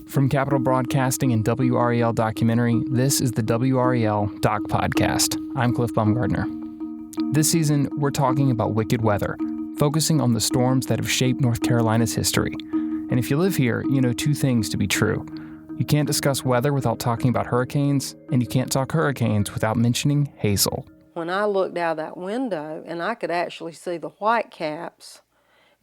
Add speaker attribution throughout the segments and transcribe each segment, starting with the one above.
Speaker 1: From Capital Broadcasting and WRAL Documentary, this is the WRAL Doc Podcast. I'm Cliff Baumgardner. This season, we're talking about wicked weather, focusing on the storms that have shaped North Carolina's history. And if you live here, you know two things to be true. You can't discuss weather without talking about hurricanes, and you can't talk hurricanes without mentioning Hazel.
Speaker 2: When I looked out that window and I could actually see the whitecaps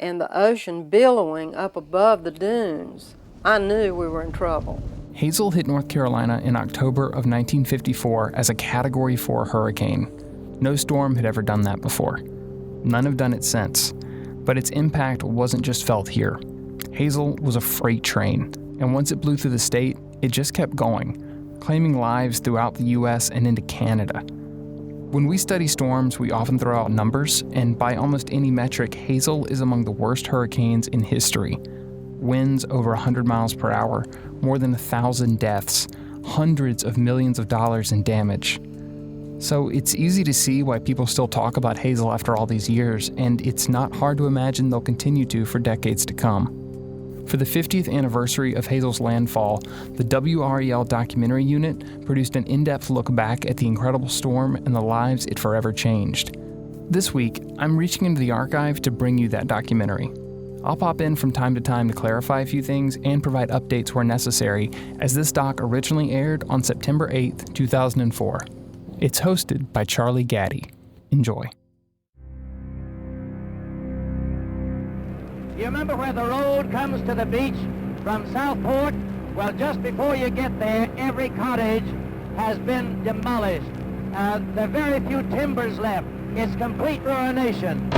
Speaker 2: and the ocean billowing up above the dunes, I knew we were in trouble.
Speaker 1: Hazel hit North Carolina in October of 1954 as a Category 4 hurricane. No storm had ever done that before. None have done it since. But its impact wasn't just felt here. Hazel was a freight train, and once it blew through the state, it just kept going, claiming lives throughout the U.S. and into Canada. When we study storms, we often throw out numbers, and by almost any metric, Hazel is among the worst hurricanes in history. Winds over 100 miles per hour, more than 1,000 deaths, hundreds of millions of dollars in damage. So it's easy to see why people still talk about Hazel after all these years, and it's not hard to imagine they'll continue to for decades to come. For the 50th anniversary of Hazel's landfall, the WRAL Documentary Unit produced an in-depth look back at the incredible storm and the lives it forever changed. This week, I'm reaching into the archive to bring you that documentary. I'll pop in from time to time to clarify a few things and provide updates where necessary, as this doc originally aired on September 8th, 2004. It's hosted by Charlie Gaddy. Enjoy.
Speaker 3: You remember where the road comes to the beach from Southport? Well, just before you get there, every cottage has been demolished. There are very few timbers left. It's complete ruination.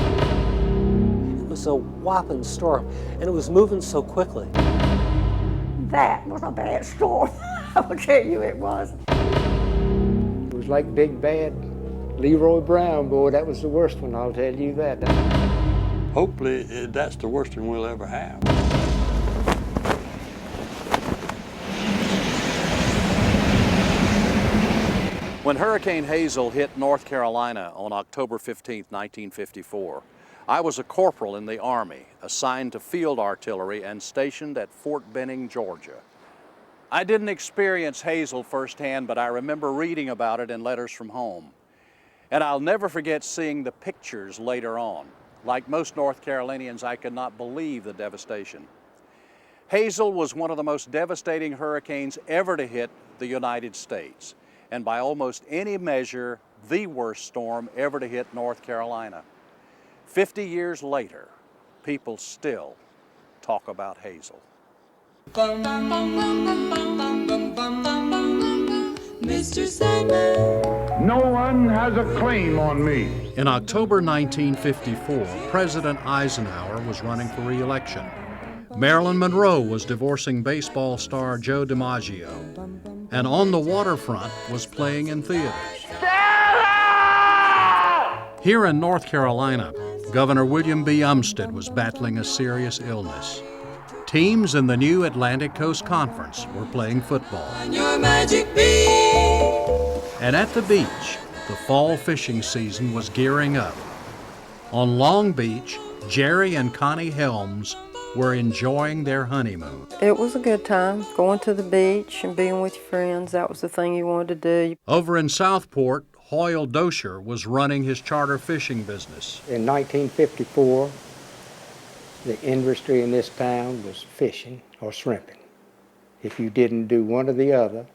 Speaker 4: It was a whopping storm, and it was moving so quickly.
Speaker 5: That was a bad storm. I will tell you it was.
Speaker 6: It was like big bad Leroy Brown, boy. That was the worst one, I'll tell you that.
Speaker 7: Hopefully, that's the worst one we'll ever have.
Speaker 8: When Hurricane Hazel hit North Carolina on October 15, 1954, I was a corporal in the Army, assigned to field artillery and stationed at Fort Benning, Georgia. I didn't experience Hazel firsthand, but I remember reading about it in letters from home. And I'll never forget seeing the pictures later on. Like most North Carolinians, I could not believe the devastation. Hazel was one of the most devastating hurricanes ever to hit the United States, and by almost any measure, the worst storm ever to hit North Carolina. 50 years later, people still talk about Hazel.
Speaker 9: Mr. Sandman.
Speaker 10: No one has a claim on me.
Speaker 11: In October 1954, President Eisenhower was running for re-election. Marilyn Monroe was divorcing baseball star Joe DiMaggio, and On the Waterfront was playing in theaters. Here in North Carolina, Governor William B. Umstead was battling a serious illness. Teams in the new Atlantic Coast Conference were playing football.
Speaker 9: Your magic beat.
Speaker 11: And at the beach, the fall fishing season was gearing up. On Long Beach, Jerry and Connie Helms were enjoying their honeymoon.
Speaker 2: It was a good time, going to the beach and being with your friends. That was the thing you wanted to do.
Speaker 11: Over in Southport, Hoyle Dosher was running his charter fishing business.
Speaker 6: In 1954, the industry in this town was fishing or shrimping. If you didn't do one or the other,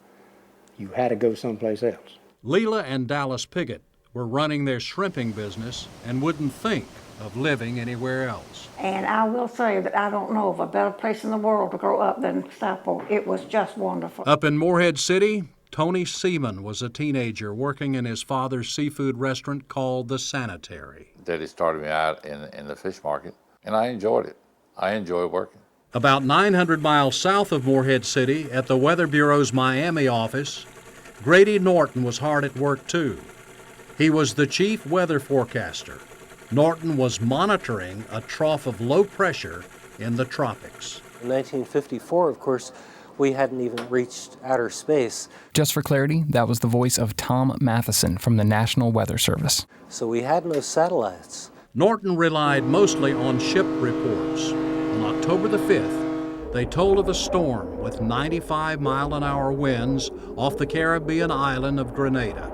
Speaker 6: you had to go someplace else.
Speaker 11: Leela and Dallas Piggott were running their shrimping business and wouldn't think of living anywhere else.
Speaker 5: And I will say that I don't know of a better place in the world to grow up than Southport. It was just wonderful.
Speaker 11: Up in Morehead City, Tony Seaman was a teenager working in his father's seafood restaurant called The Sanitary.
Speaker 12: Daddy started me out in the fish market, and I enjoyed it. I enjoy working.
Speaker 11: About 900 miles south of Morehead City, at the Weather Bureau's Miami office, Grady Norton was hard at work too. He was the chief weather forecaster. Norton was monitoring a trough of low pressure in the tropics.
Speaker 4: In 1954, of course, we hadn't even reached outer space.
Speaker 1: Just for clarity, that was the voice of Tom Matheson from the National Weather Service.
Speaker 4: So we had no satellites.
Speaker 11: Norton relied mostly on ship reports. On October the 5th, They told of a storm with 95-mile-an-hour winds off the Caribbean island of Grenada.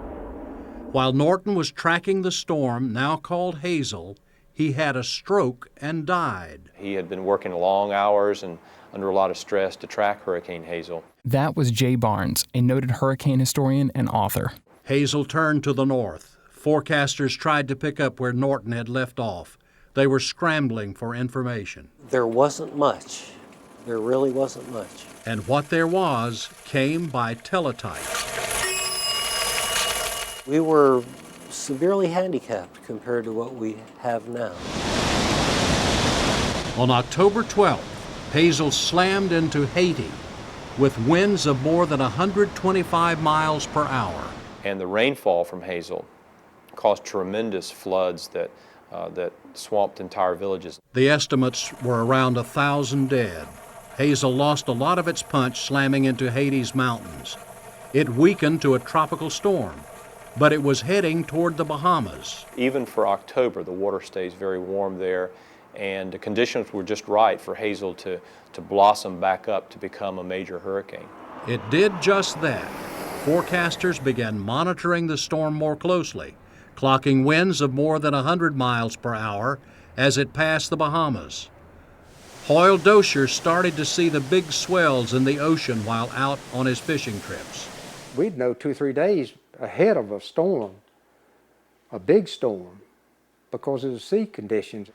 Speaker 11: While Norton was tracking the storm, now called Hazel, he had a stroke and died.
Speaker 13: He had been working long hours and under a lot of stress to track Hurricane Hazel.
Speaker 1: That was Jay Barnes, a noted hurricane historian and author.
Speaker 11: Hazel turned to the north. Forecasters tried to pick up where Norton had left off. They were scrambling for information.
Speaker 4: There wasn't much. There really wasn't much.
Speaker 11: And what there was came by teletype.
Speaker 4: We were severely handicapped compared to what we have now.
Speaker 11: On October 12th, Hazel slammed into Haiti with winds of more than 125 miles per hour.
Speaker 13: And the rainfall from Hazel caused tremendous floods that swamped entire villages.
Speaker 11: The estimates were around 1,000 dead. Hazel lost a lot of its punch slamming into Haiti's mountains. It weakened to a tropical storm, but it was heading toward the Bahamas.
Speaker 13: Even for October, the water stays very warm there, and the conditions were just right for Hazel to blossom back up to become a major hurricane.
Speaker 11: It did just that. Forecasters began monitoring the storm more closely, clocking winds of more than 100 miles per hour as it passed the Bahamas. Hoyle Dozier started to see the big swells in the ocean while out on his fishing trips.
Speaker 6: We'd know 2 or 3 days ahead of a storm, a big storm, because of the sea conditions.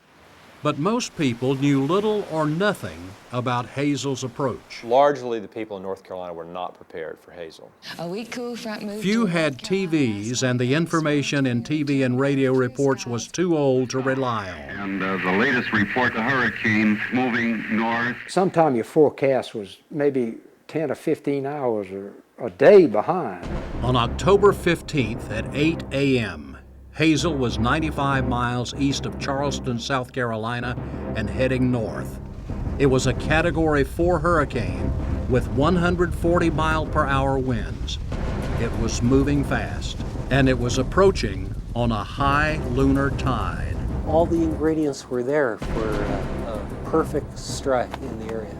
Speaker 11: But most people knew little or nothing about Hazel's approach.
Speaker 13: Largely, the people in North Carolina were not prepared for Hazel.
Speaker 11: Few had TVs, and the information in TV and radio reports was too old to rely on.
Speaker 10: And the latest report, the hurricane moving north.
Speaker 6: Sometime your forecast was maybe 10 or 15 hours or a day behind.
Speaker 11: On October 15th at 8 a.m., Hazel was 95 miles east of Charleston, South Carolina, and heading north. It was a Category 4 hurricane with 140-mile-per-hour winds. It was moving fast, and it was approaching on a high lunar tide.
Speaker 4: All the ingredients were there for a perfect strike in the area.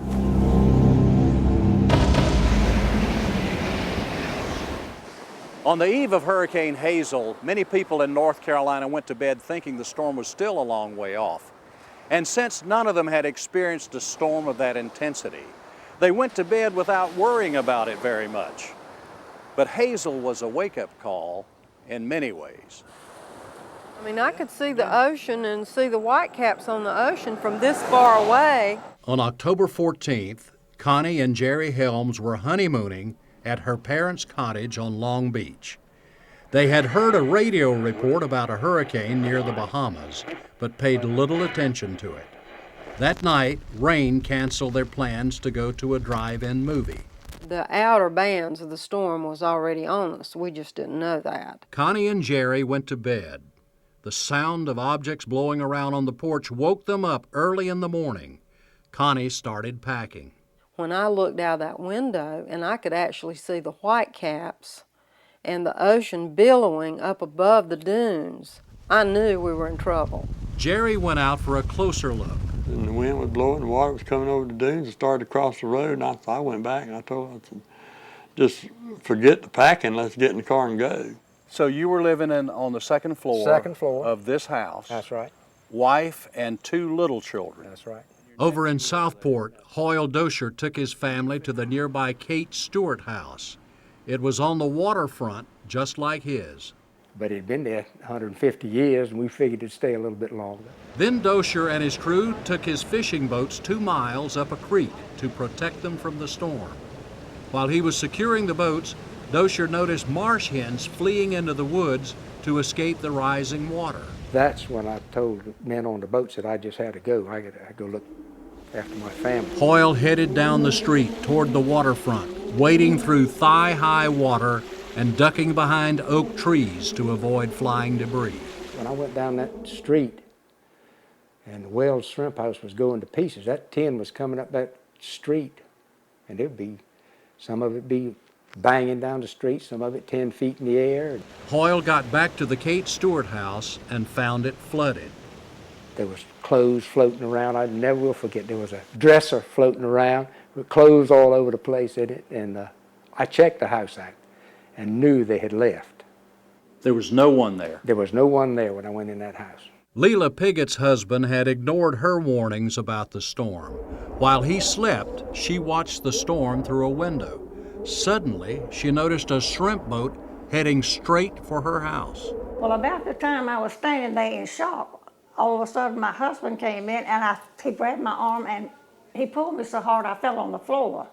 Speaker 8: On the eve of Hurricane Hazel, many people in North Carolina went to bed thinking the storm was still a long way off. And since none of them had experienced a storm of that intensity, they went to bed without worrying about it very much. But Hazel was a wake-up call in many ways.
Speaker 2: I mean, I could see the ocean and see the whitecaps on the ocean from this far away.
Speaker 11: On October 14th, Connie and Jerry Helms were honeymooning at her parents' cottage on Long Beach. They had heard a radio report about a hurricane near the Bahamas, but paid little attention to it. That night, rain canceled their plans to go to a drive-in movie.
Speaker 2: The outer bands of the storm was already on us. We just didn't know that.
Speaker 11: Connie and Jerry went to bed. The sound of objects blowing around on the porch woke them up early in the morning. Connie started packing.
Speaker 2: When I looked out that window and I could actually see the whitecaps and the ocean billowing up above the dunes, I knew we were in trouble.
Speaker 11: Jerry went out for a closer look.
Speaker 7: And the wind was blowing, the water was coming over the dunes and started across the road, and I went back and I told her, just forget the packing, let's get in the car and go.
Speaker 8: So you were living on the second floor of this house.
Speaker 6: That's right.
Speaker 8: Wife and 2 little children.
Speaker 6: That's right.
Speaker 11: Over in Southport, Hoyle Dozier took his family to the nearby Kate Stewart house. It was on the waterfront, just like his.
Speaker 6: But it'd been there 150 years, and we figured it'd stay a little bit longer.
Speaker 11: Then Dozier and his crew took his fishing boats 2 miles up a creek to protect them from the storm. While he was securing the boats, Dozier noticed marsh hens fleeing into the woods to escape the rising water.
Speaker 6: That's when I told the men on the boats that I just had to go. I got to go look after my family.
Speaker 11: Hoyle headed down the street toward the waterfront, wading through thigh-high water and ducking behind oak trees to avoid flying debris.
Speaker 6: When I went down that street and the Wells Shrimp House was going to pieces, that tin was coming up that street, and there'd be, some of it be banging down the street, some of it 10 feet in the air.
Speaker 11: Hoyle got back to the Kate Stewart house and found it flooded.
Speaker 6: There was clothes floating around. I never will forget. There was a dresser floating around with clothes all over the place in it. And I checked the house out and knew they had left.
Speaker 8: There was no one there.
Speaker 6: There was no one there when I went in that house.
Speaker 11: Leila Piggott's husband had ignored her warnings about the storm. While he slept, she watched the storm through a window. Suddenly, she noticed a shrimp boat heading straight for her house.
Speaker 5: Well, about the time I was standing there in shock, all of a sudden my husband came in and he grabbed my arm and he pulled me so hard I fell on the floor.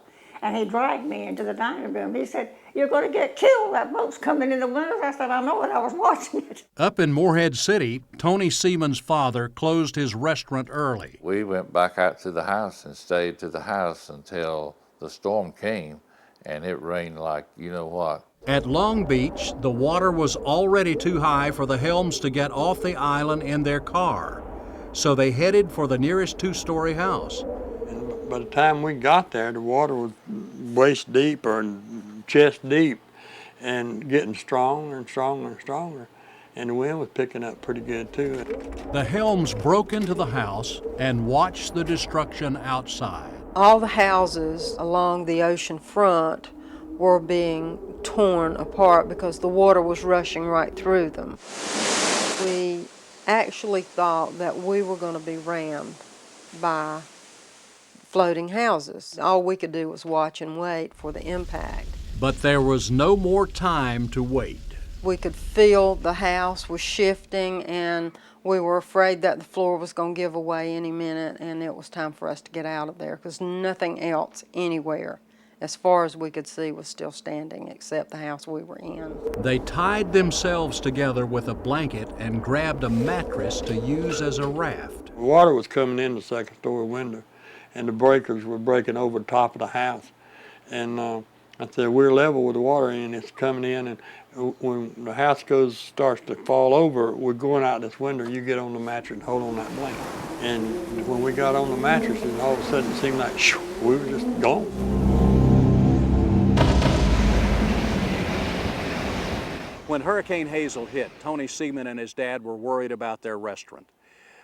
Speaker 5: And he dragged me into the dining room. He said, "You're going to get killed. That boat's coming in the windows." I said, "I know it. I was watching it."
Speaker 11: Up in Morehead City, Tony Seaman's father closed his restaurant early.
Speaker 12: We went back out to the house and stayed to the house until the storm came, and it rained like you know what.
Speaker 11: At Long Beach, the water was already too high for the Helms to get off the island in their car, so they headed for the nearest two-story house.
Speaker 7: And by the time we got there, the water was waist deep or chest deep and getting stronger and stronger and stronger. And the wind was picking up pretty good too.
Speaker 11: The Helms broke into the house and watched the destruction outside.
Speaker 2: All the houses along the ocean front were being torn apart because the water was rushing right through them. We actually thought that we were going to be rammed by floating houses. All we could do was watch and wait for the impact.
Speaker 11: But there was no more time to wait.
Speaker 2: We could feel the house was shifting, and we were afraid that the floor was going to give away any minute, and it was time for us to get out of there because nothing else anywhere, as far as we could see, was still standing except the house we were in.
Speaker 11: They tied themselves together with a blanket and grabbed a mattress to use as a raft.
Speaker 7: Water was coming in the second story window, and the breakers were breaking over the top of the house. And I said, we're level with the water, and it's coming in, and when the house starts to fall over, we're going out this window, you get on the mattress and hold on that blanket. And when we got on the mattress, and all of a sudden it seemed like, shoo, we were just gone.
Speaker 8: When Hurricane Hazel hit, Tony Seaman and his dad were worried about their restaurant.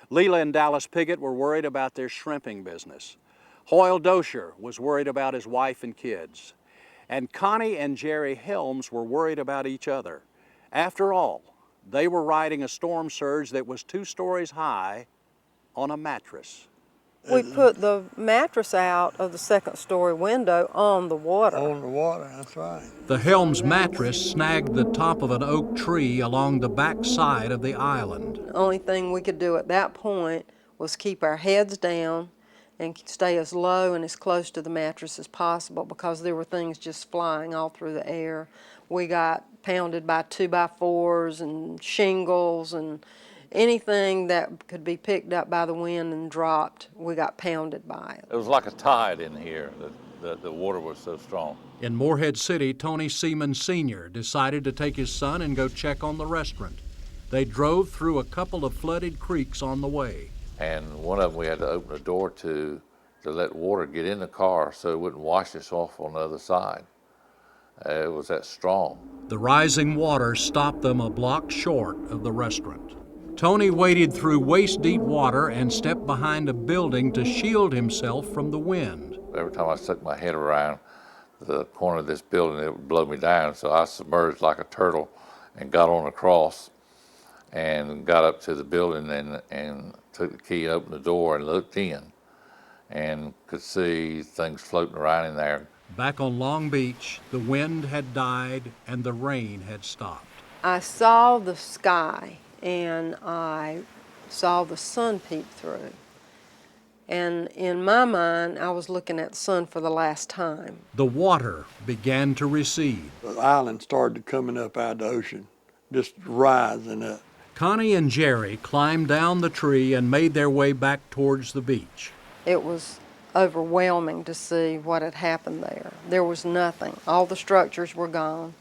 Speaker 8: Leila and Dallas Piggott were worried about their shrimping business. Hoyle Dosher was worried about his wife and kids. And Connie and Jerry Helms were worried about each other. After all, they were riding a storm surge that was 2 stories high on a mattress.
Speaker 2: We put the mattress out of the second story window on the water.
Speaker 7: On the water, that's right.
Speaker 11: The Helms mattress snagged the top of an oak tree along the back side of the island.
Speaker 2: The only thing we could do at that point was keep our heads down and stay as low and as close to the mattress as possible because there were things just flying all through the air. We got pounded by 2x4s and shingles and anything that could be picked up by the wind and dropped, we got pounded by it.
Speaker 12: It was like a tide in here. The water was so strong.
Speaker 11: In Morehead City, Tony Seaman Sr. decided to take his son and go check on the restaurant. They drove through a couple of flooded creeks on the way.
Speaker 12: And one of them we had to open the door to let water get in the car so it wouldn't wash us off on the other side. It was that strong.
Speaker 11: The rising water stopped them a block short of the restaurant. Tony waded through waist-deep water and stepped behind a building to shield himself from the wind.
Speaker 12: Every time I stuck my head around the corner of this building, it would blow me down, so I submerged like a turtle and got on across and got up to the building and took the key, opened the door, and looked in and could see things floating around in there.
Speaker 11: Back on Long Beach, the wind had died and the rain had stopped.
Speaker 2: I saw the sky and I saw the sun peek through. And in my mind, I was looking at the sun for the last time.
Speaker 11: The water began to recede.
Speaker 7: The island started coming up out of the ocean, just rising up.
Speaker 11: Connie and Jerry climbed down the tree and made their way back towards the beach.
Speaker 2: It was overwhelming to see what had happened there. There was nothing. All the structures were gone.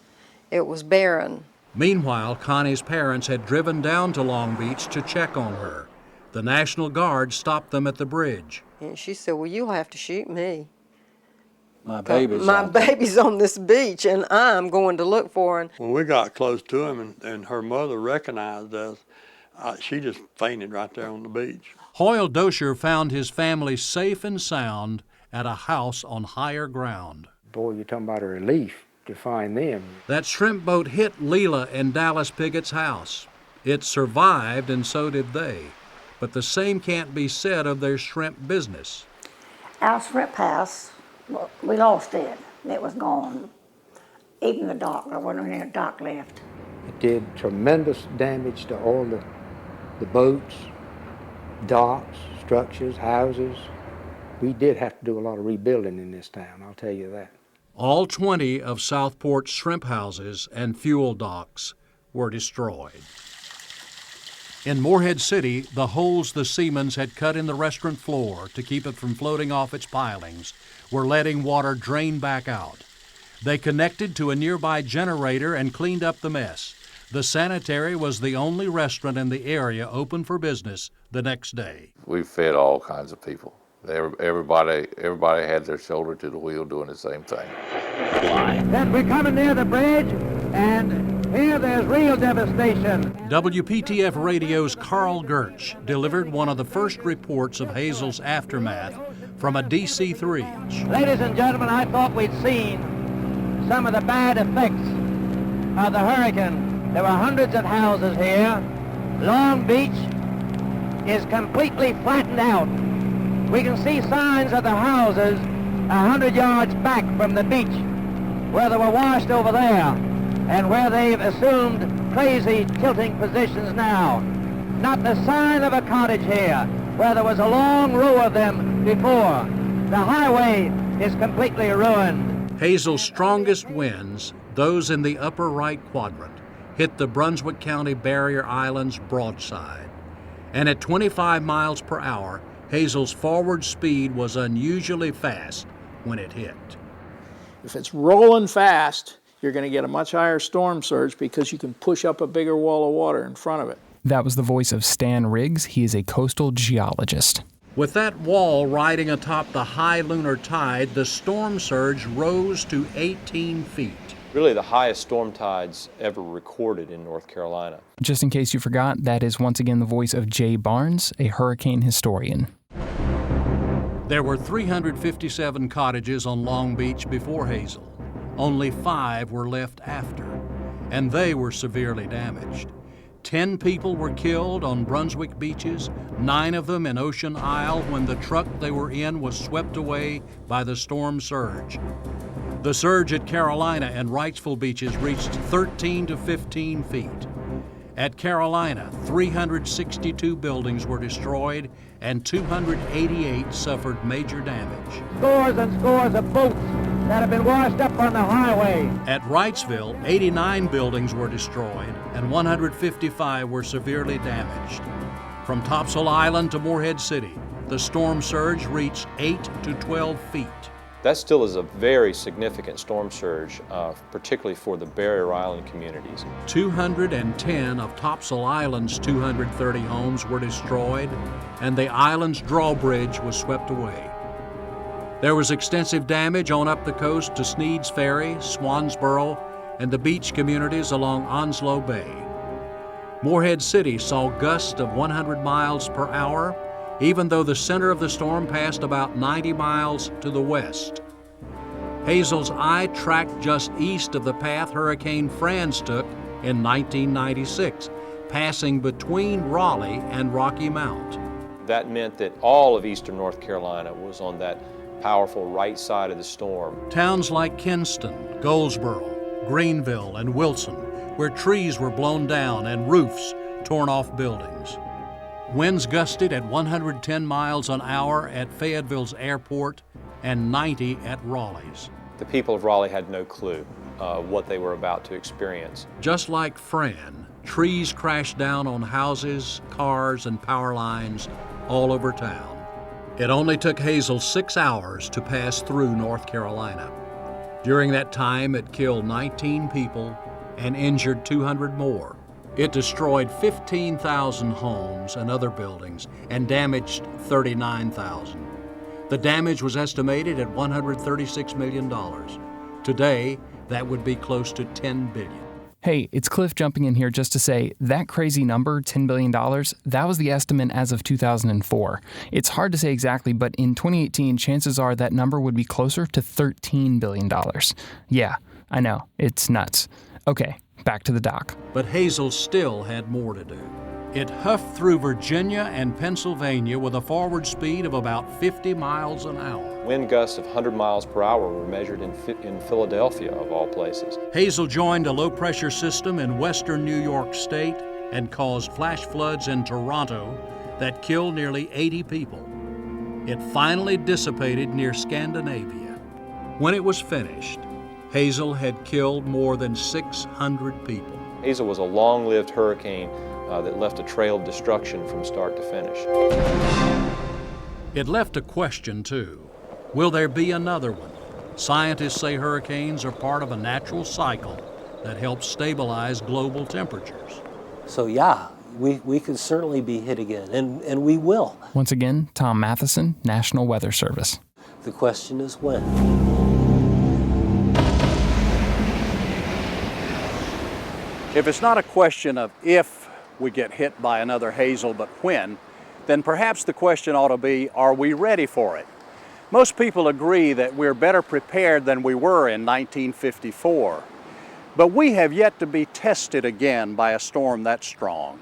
Speaker 2: It was barren.
Speaker 11: Meanwhile, Connie's parents had driven down to Long Beach to check on her. The National Guard stopped them at the bridge.
Speaker 2: And she said, well, you'll have to shoot me.
Speaker 8: My
Speaker 2: baby's on this beach, and I'm going to look for him.
Speaker 7: When we got close to him and her mother recognized us, She just fainted right there on the beach.
Speaker 11: Hoyle Dosher found his family safe and sound at a house on higher ground.
Speaker 6: Boy, you're talking about a relief to find them.
Speaker 11: That shrimp boat hit Leela and Dallas Piggott's house. It survived, and so did they. But the same can't be said of their shrimp business.
Speaker 5: Our shrimp house, well, we lost it. It was gone. Even the dock, there wasn't any dock left.
Speaker 6: It did tremendous damage to all the boats, docks, structures, houses. We did have to do a lot of rebuilding in this town, I'll tell you that.
Speaker 11: All 20 of Southport's shrimp houses and fuel docks were destroyed. In Morehead City, the holes the Siemens had cut in the restaurant floor to keep it from floating off its pilings were letting water drain back out. They connected to a nearby generator and cleaned up the mess. The sanitary was the only restaurant in the area open for business the next day.
Speaker 12: We fed all kinds of people. Everybody had their shoulder to the wheel doing the same thing.
Speaker 3: Then we're coming near the bridge, and here there's real devastation.
Speaker 11: WPTF Radio's Carl Gertsch delivered one of the first reports of Hazel's aftermath from a DC-3.
Speaker 3: Ladies and gentlemen, I thought we'd seen some of the bad effects of the hurricane. There were hundreds of houses here. Long Beach is completely flattened out. We can see signs of the houses 100 yards back from the beach, where they were washed over there, and where they've assumed crazy tilting positions now. Not the sign of a cottage here, where there was a long row of them before. The highway is completely ruined.
Speaker 11: Hazel's strongest winds, those in the upper right quadrant, hit the Brunswick County barrier islands broadside. And at 25 miles per hour, Hazel's forward speed was unusually fast when it hit.
Speaker 14: If it's rolling fast, you're going to get a much higher storm surge because you can push up a bigger wall of water in front of it.
Speaker 1: That was the voice of Stan Riggs. He is a coastal geologist.
Speaker 11: With that wall riding atop the high lunar tide, the storm surge rose to 18 feet.
Speaker 13: Really the highest storm tides ever recorded in North Carolina.
Speaker 1: Just in case you forgot, that is once again the voice of Jay Barnes, a hurricane historian.
Speaker 11: There were 357 cottages on Long Beach before Hazel. Only 5 were left after, and they were severely damaged. 10 people were killed on Brunswick beaches, 9 of them in Ocean Isle when the truck they were in was swept away by the storm surge. The surge at Carolina and Wrightsville beaches reached 13 to 15 feet. At Carolina, 362 buildings were destroyed and 288 suffered major damage.
Speaker 3: Scores and scores of boats that have been washed up on the highway.
Speaker 11: At Wrightsville, 89 buildings were destroyed and 155 were severely damaged. From Topsail Island to Morehead City, the storm surge reached 8 to 12 feet.
Speaker 13: That still is a very significant storm surge, particularly for the barrier island communities.
Speaker 11: 210 of Topsail Island's 230 homes were destroyed, and the island's drawbridge was swept away. There was extensive damage on up the coast to Sneed's Ferry, Swansboro, and the beach communities along Onslow Bay. Morehead City saw gusts of 100 miles per hour, even though the center of the storm passed about 90 miles to the west. Hazel's eye tracked just east of the path Hurricane Franz took in 1996, passing between Raleigh and Rocky Mount.
Speaker 13: That meant that all of eastern North Carolina was on that powerful right side of the storm.
Speaker 11: Towns like Kinston, Goldsboro, Greenville, and Wilson, where trees were blown down and roofs torn off buildings. Winds gusted at 110 miles an hour at Fayetteville's airport and 90 at Raleigh's.
Speaker 13: The people of Raleigh had no clue what they were about to experience.
Speaker 11: Just like Fran, trees crashed down on houses, cars, and power lines all over town. It only took Hazel 6 hours to pass through North Carolina. During that time, it killed 19 people and injured 200 more. It destroyed 15,000 homes and other buildings and damaged 39,000. The damage was estimated at $136 million. Today, that would be close to $10 billion.
Speaker 1: Hey, it's Cliff jumping in here just to say that crazy number, $10 billion, that was the estimate as of 2004. It's hard to say exactly, but in 2018, chances are that number would be closer to $13 billion. Yeah, I know, it's nuts. Okay, back to the doc.
Speaker 11: But Hazel still had more to do. It huffed through Virginia and Pennsylvania with a forward speed of about 50 miles an hour.
Speaker 13: Wind gusts of 100 miles per hour were measured in Philadelphia, of all places.
Speaker 11: Hazel joined a low-pressure system in western New York State and caused flash floods in Toronto that killed nearly 80 people. It finally dissipated near Scandinavia. When it was finished, Hazel had killed more than 600 people.
Speaker 13: Hazel was a long-lived hurricane that left a trail of destruction from start to finish.
Speaker 11: It left a question, too. Will there be another one? Scientists say hurricanes are part of a natural cycle that helps stabilize global temperatures.
Speaker 4: So yeah, we could certainly be hit again, and we will.
Speaker 1: Once again, Tom Matheson, National Weather Service.
Speaker 4: The question is when.
Speaker 8: If it's not a question of if we get hit by another Hazel, but when, then perhaps the question ought to be, are we ready for it? Most people agree that we're better prepared than we were in 1954. But we have yet to be tested again by a storm that strong.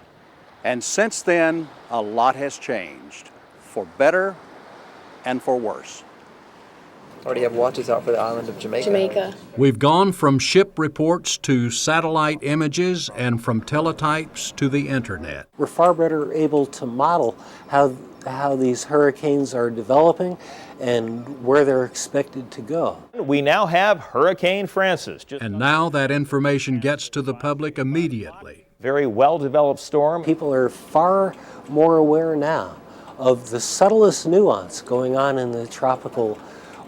Speaker 8: And since then, a lot has changed, for better and for worse.
Speaker 15: Already have watches out for the island of Jamaica.
Speaker 11: We've gone from ship reports to satellite images and from teletypes to the internet.
Speaker 4: We're far better able to model how these hurricanes are developing and where they're expected to go.
Speaker 16: We now have Hurricane Francis.
Speaker 11: And now that information gets to the public immediately.
Speaker 16: Very well-developed storm.
Speaker 4: People are far more aware now of the subtlest nuance going on in the tropical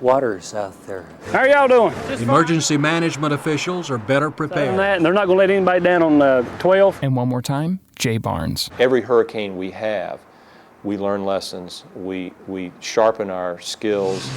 Speaker 4: waters out there.
Speaker 17: How are y'all doing?
Speaker 11: Emergency management officials are better prepared.
Speaker 17: And they're not going to let anybody down on 12.
Speaker 1: And one more time, Jay Barnes.
Speaker 13: Every hurricane we have, we learn lessons, we sharpen our skills.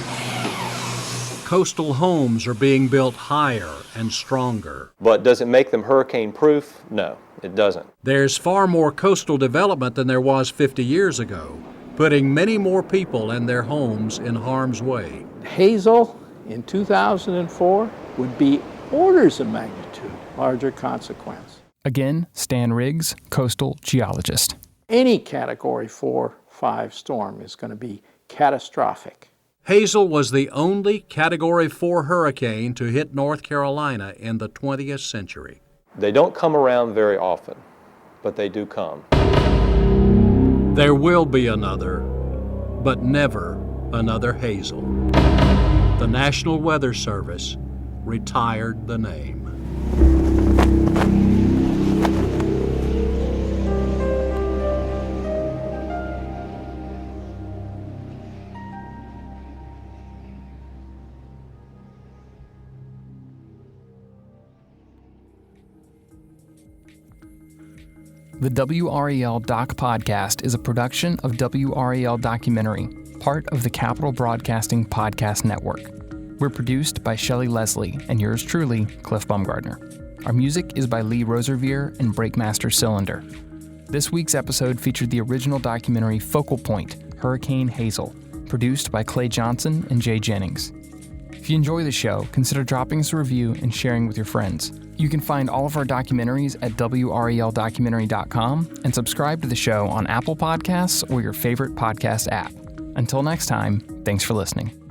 Speaker 11: Coastal homes are being built higher and stronger.
Speaker 13: But does it make them hurricane-proof? No, it doesn't.
Speaker 11: There's far more coastal development than there was 50 years ago, putting many more people and their homes in harm's way.
Speaker 14: Hazel in 2004 would be orders of magnitude larger consequence.
Speaker 1: Again, Stan Riggs, coastal geologist.
Speaker 14: Any Category 4-5 storm is going to be catastrophic.
Speaker 11: Hazel was the only Category 4 hurricane to hit North Carolina in the 20th century.
Speaker 13: They don't come around very often, but they do come.
Speaker 11: There will be another, but never another Hazel. The National Weather Service retired the name.
Speaker 1: The WRAL Doc podcast is a production of WRAL Documentary, part of the Capital Broadcasting Podcast Network. We're produced by Shelley Leslie and yours truly, Cliff Baumgartner. Our music is by Lee Roservier and Breakmaster Cylinder. This week's episode featured the original documentary Focal Point, Hurricane Hazel, produced by Clay Johnson and Jay Jennings. If you enjoy the show, consider dropping us a review and sharing with your friends. You can find all of our documentaries at WRALdocumentary.com and subscribe to the show on Apple Podcasts or your favorite podcast app. Until next time, thanks for listening.